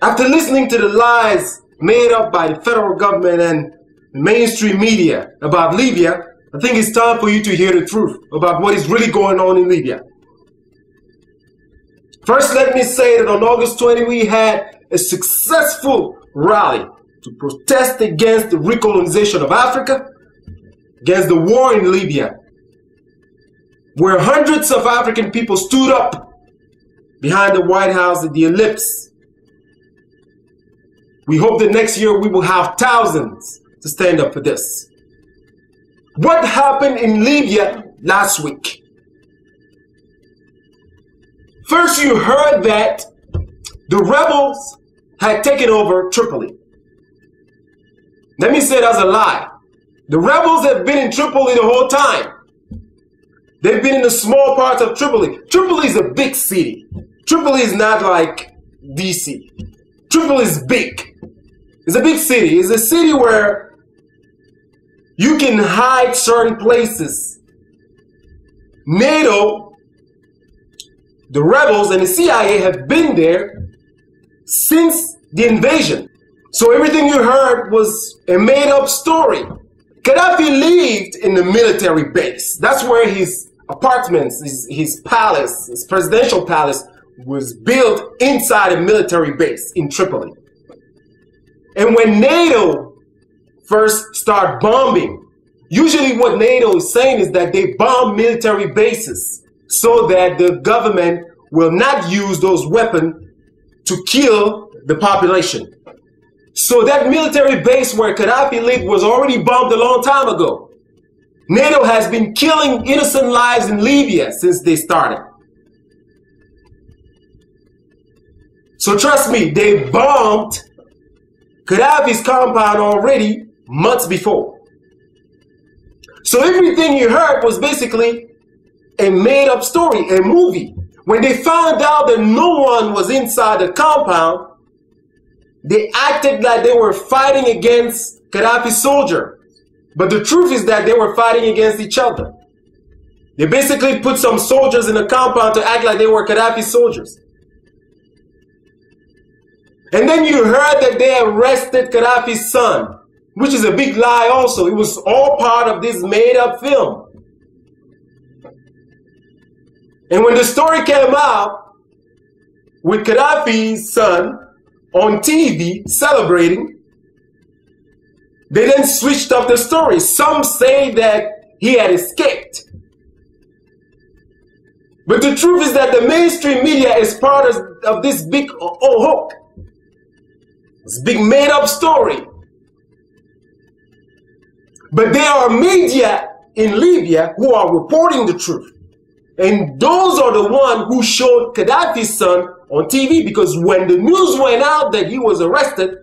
After listening to the lies made up by the federal government and mainstream media about Libya, I think it's time for you to hear the truth about what is really going on in Libya. First, let me say that on August 20, we had a successful rally to protest against the recolonization of Africa, against the war in Libya, where hundreds of African people stood up behind the White House at the Ellipse. We hope that next year we will have thousands to stand up for this. What happened in Libya last week? First, you heard that the rebels had taken over Tripoli. Let me say that's a lie. The rebels have been in Tripoli the whole time. They've been in the small parts of Tripoli. Tripoli is a big city. Tripoli is not like DC. Tripoli is big. It's a big city. It's a city where you can hide certain places. NATO, the rebels, and the CIA have been there since the invasion. So everything you heard was a made-up story. Gaddafi lived in the military base. That's where his apartments, his palace, his presidential palace was built inside a military base in Tripoli. And when NATO first started bombing, usually what NATO is saying is that they bomb military bases so that the government will not use those weapons to kill the population. So that military base where Gaddafi lived was already bombed a long time ago. NATO has been killing innocent lives in Libya since they started. So trust me, they bombed Gaddafi's compound already months before. So everything you heard was basically a made-up story, a movie. When they found out that no one was inside the compound, they acted like they were fighting against Gaddafi's soldier. But the truth is that they were fighting against each other. They basically put some soldiers in the compound to act like they were Gaddafi's soldiers. And then you heard that they arrested Gaddafi's son, which is a big lie also. It was all part of this made-up film. And when the story came out with Gaddafi's son on TV celebrating, they then switched up the story. Some say that he had escaped. But the truth is that the mainstream media is part of this big hoax. This big made-up story. But there are media in Libya who are reporting the truth. And those are the ones who showed Gaddafi's son on TV, because when the news went out that he was arrested,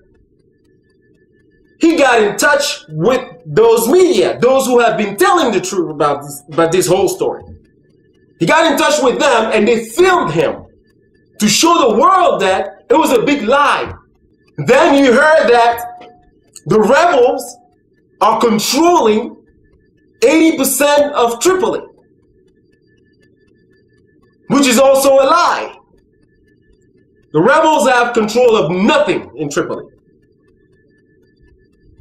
he got in touch with those media, those who have been telling the truth about this whole story. He got in touch with them and they filmed him to show the world that it was a big lie. Then you heard that the rebels are controlling 80% of Tripoli, which is also a lie. The rebels have control of nothing in Tripoli.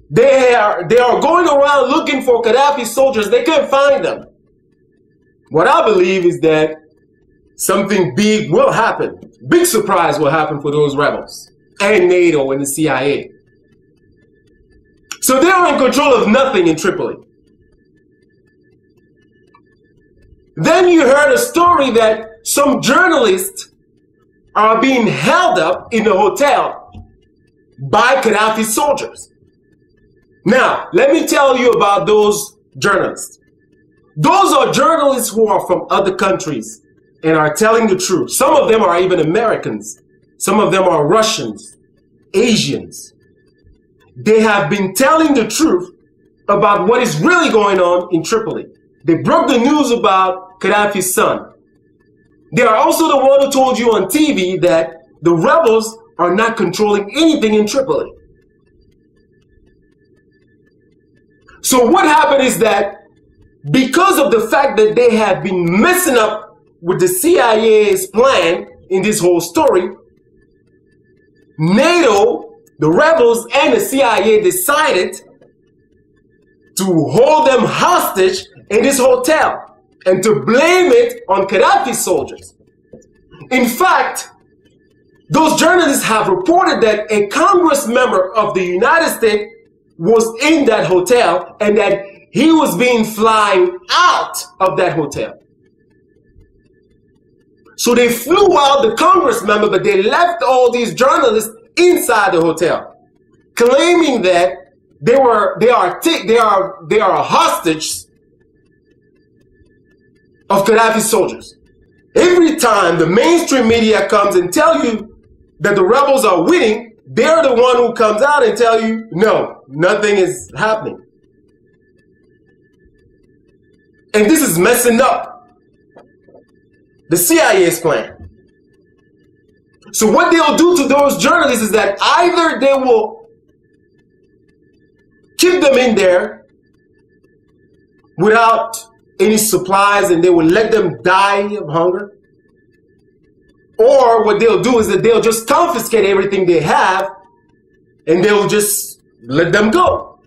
They are going around looking for Gaddafi's soldiers. They can't find them. What I believe is that something big will happen. Big surprise will happen for those rebels and NATO and the CIA. So they are in control of nothing in Tripoli. Then you heard a story that some journalists are being held up in a hotel by Gaddafi's soldiers. Now, let me tell you about those journalists. Those are journalists who are from other countries and are telling the truth. Some of them are even Americans. Some of them are Russians, Asians. They have been telling the truth about what is really going on in Tripoli. They broke the news about Gaddafi's son. They are also the one who told you on TV that the rebels are not controlling anything in Tripoli. So what happened is that because of the fact that they had been messing up with the CIA's plan in this whole story, NATO, the rebels, and the CIA decided to hold them hostage in this hotel and to blame it on Gaddafi's soldiers. In fact, those journalists have reported that a Congress member of the United States was in that hotel and that he was being flying out of that hotel. So they flew out the Congress member, but they left all these journalists inside the hotel, claiming that they are hostages of Gaddafi's soldiers. Every time the mainstream media comes and tell you that the rebels are winning, they're the one who comes out and tell you, no, nothing is happening. And this is messing up the CIA's plan. So what they'll do to those journalists is that either they will keep them in there without any supplies and they will let them die of hunger, or what they'll do is that they'll just confiscate everything they have and they'll just let them go.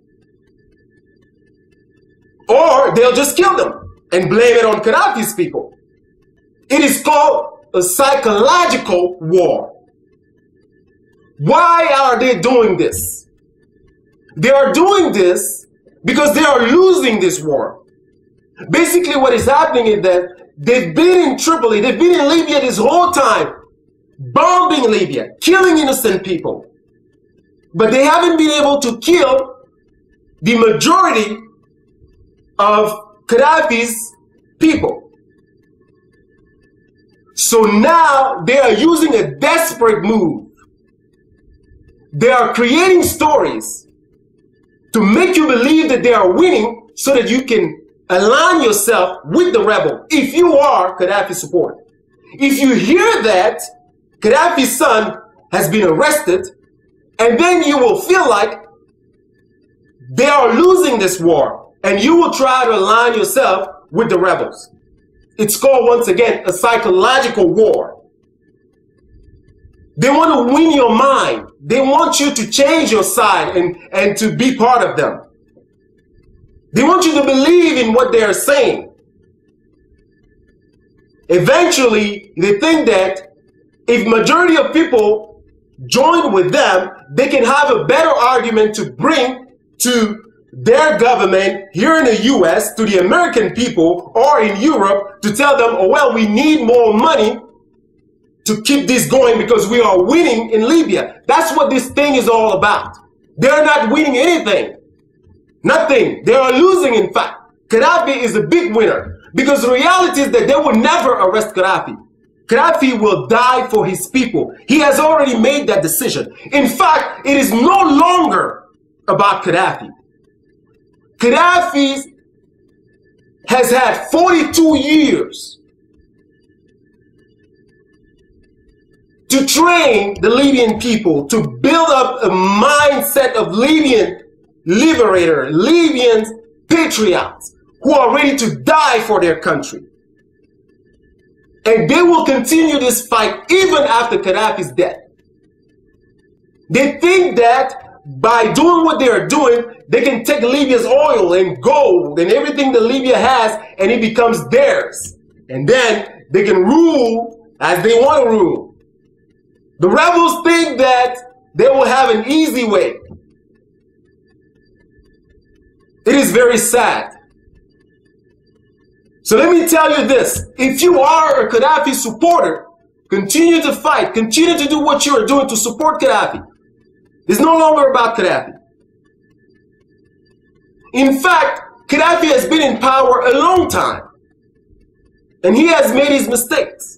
Or they'll just kill them and blame it on Gaddafi's people. It is called a psychological war. Why are they doing this? They are doing this because they are losing this war. Basically what is happening is that they've been in Tripoli, they've been in Libya this whole time, bombing Libya, killing innocent people. But they haven't been able to kill the majority of Gaddafi's people. So now they are using a desperate move. They are creating stories to make you believe that they are winning so that you can align yourself with the rebel if you are Gaddafi's supporter. If you hear that Gaddafi's son has been arrested, and then you will feel like they are losing this war, and you will try to align yourself with the rebels. It's called, once again, a psychological war. They want to win your mind. They want you to change your side and to be part of them. They want you to believe in what they are saying. Eventually, they think that if majority of people join with them, they can have a better argument to bring to their government here in the US, to the American people, or in Europe, to tell them, oh, well, we need more money to keep this going because we are winning in Libya. That's what this thing is all about. They're not winning anything. Nothing. They are losing, in fact. Gaddafi is a big winner because the reality is that they will never arrest Gaddafi. Gaddafi will die for his people. He has already made that decision. In fact, it is no longer about Gaddafi. Gaddafi has had 42 years to train the Libyan people, to build up a mindset of Libyan liberators, Libyan patriots who are ready to die for their country. And they will continue this fight even after Gaddafi's death. They think that by doing what they are doing, they can take Libya's oil and gold and everything that Libya has, and it becomes theirs. And then they can rule as they want to rule. The rebels think that they will have an easy way. It is very sad. So let me tell you this. If you are a Gaddafi supporter, continue to fight. Continue to do what you are doing to support Gaddafi. It's no longer about Gaddafi. In fact, Gaddafi has been in power a long time. And he has made his mistakes.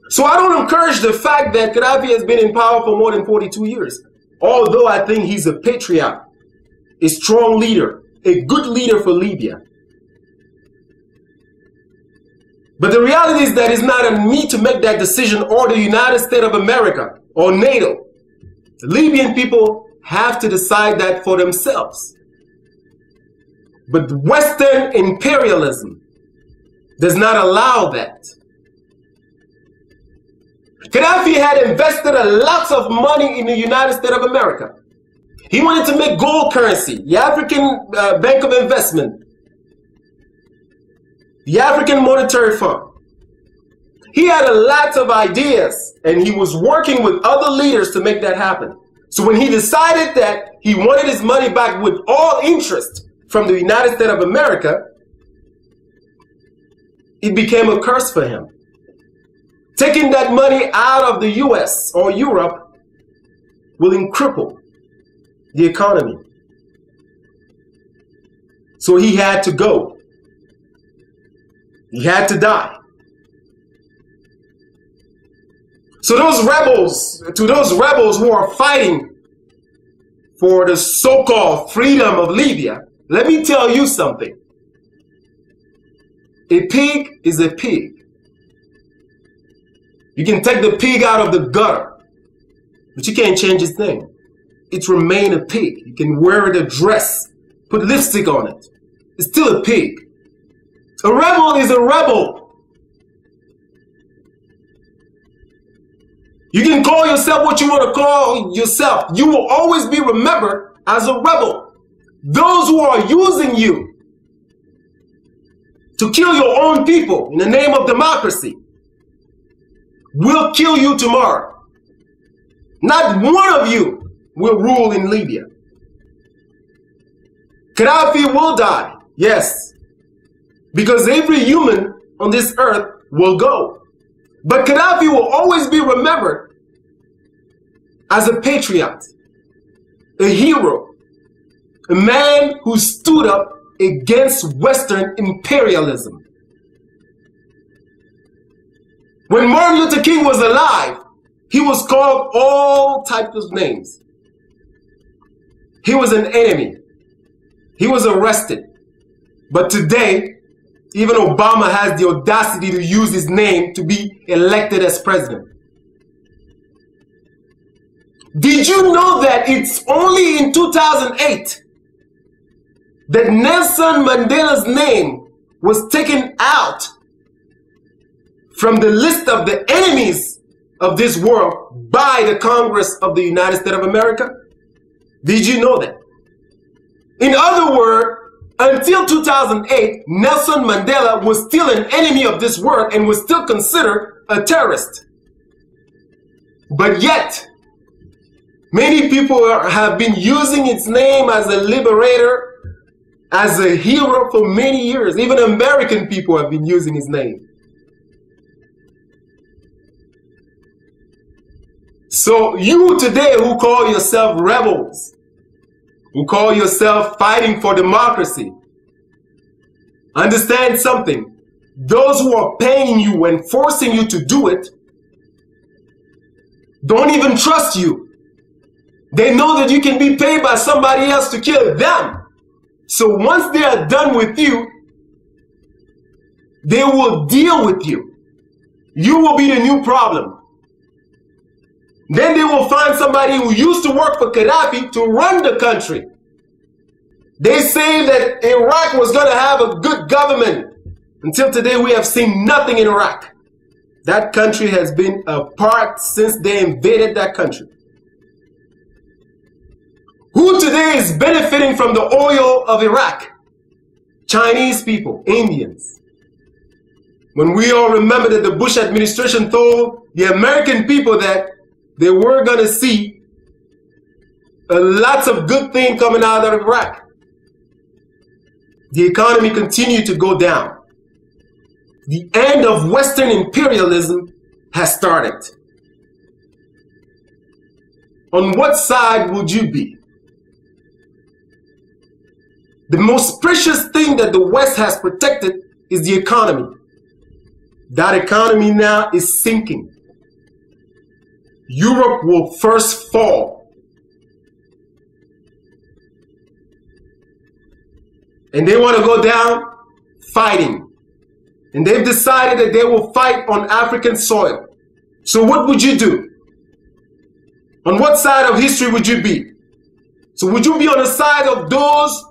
So I don't encourage the fact that Gaddafi has been in power for more than 42 years. Although I think he's a patriot, a strong leader, a good leader for Libya. But the reality is that it's not on me to make that decision, or the United States of America or NATO. The Libyan people have to decide that for themselves. But Western imperialism does not allow that. Gaddafi had invested a lot of money in the United States of America. He wanted to make gold currency, the African Bank of Investment, the African Monetary Fund. He had a lot of ideas, and he was working with other leaders to make that happen. So when he decided that he wanted his money back with all interest from the United States of America, it became a curse for him. Taking that money out of the US or Europe will cripple the economy. So he had to go. He had to die. So to those rebels who are fighting for the so-called freedom of Libya, let me tell you something. A pig is a pig. You can take the pig out of the gutter, but you can't change its name. It remains a pig. You can wear it a dress, put lipstick on it. It's still a pig. A rebel is a rebel. You can call yourself what you want to call yourself. You will always be remembered as a rebel. Those who are using you to kill your own people in the name of democracy will kill you tomorrow. Not one of you will rule in Libya. Gaddafi will die, yes, because every human on this earth will go. But Gaddafi will always be remembered as a patriot, a hero, a man who stood up against Western imperialism. When Martin Luther King was alive, he was called all types of names. He was an enemy. He was arrested. But today, even Obama has the audacity to use his name to be elected as president. Did you know that it's only in 2008 that Nelson Mandela's name was taken out from the list of the enemies of this world by the Congress of the United States of America? Did you know that? In other words, until 2008, Nelson Mandela was still an enemy of this world and was still considered a terrorist. But yet, many people have been using its name as a liberator, as a hero for many years. Even American people have been using his name. So you today who call yourself rebels, who call yourself fighting for democracy, understand something. Those who are paying you and forcing you to do it don't even trust you. They know that you can be paid by somebody else to kill them. So once they are done with you, they will deal with you. You will be the new problem. Then they will find somebody who used to work for Gaddafi to run the country. They say that Iraq was going to have a good government. Until today, we have seen nothing in Iraq. That country has been apart since they invaded that country. Who today is benefiting from the oil of Iraq? Chinese people, Indians. When we all remember that the Bush administration told the American people that they were going to see lots of good things coming out of Iraq. The economy continued to go down. The end of Western imperialism has started. On what side would you be? The most precious thing that the West has protected is the economy. That economy now is sinking. Europe will first fall. And they want to go down fighting. And they've decided that they will fight on African soil. So what would you do? On what side of history would you be? So would you be on the side of those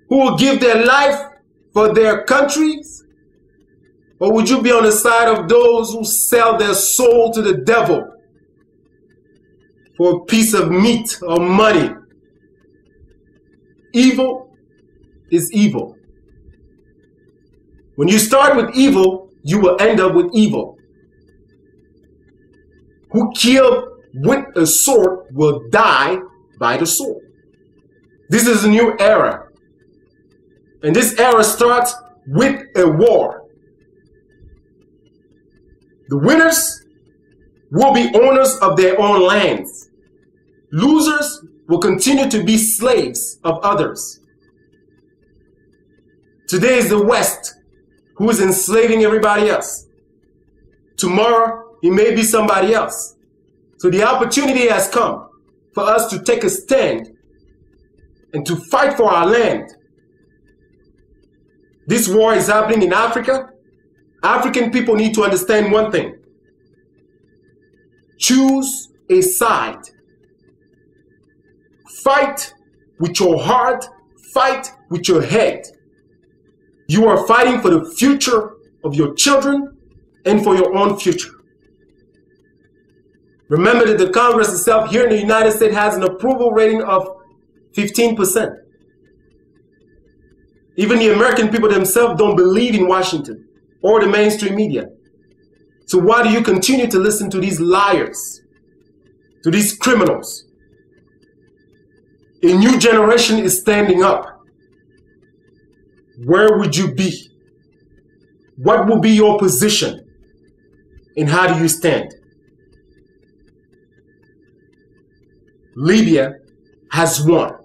who will give their life for their countries? Or would you be on the side of those who sell their soul to the devil for a piece of meat or money? Evil is evil. When you start with evil, you will end up with evil. Who killed with a sword will die by the sword. This is a new era. And this era starts with a war. The winners will be owners of their own lands. Losers will continue to be slaves of others. Today is the West who is enslaving everybody else. Tomorrow, it may be somebody else. So the opportunity has come for us to take a stand and to fight for our land. This war is happening in Africa. African people need to understand one thing. Choose a side. Fight with your heart. Fight with your head. You are fighting for the future of your children and for your own future. Remember that the Congress itself here in the United States has an approval rating of 15%. Even the American people themselves don't believe in Washington or the mainstream media. So why do you continue to listen to these liars, to these criminals? A new generation is standing up. Where would you be? What will be your position? And how do you stand? Libya has won.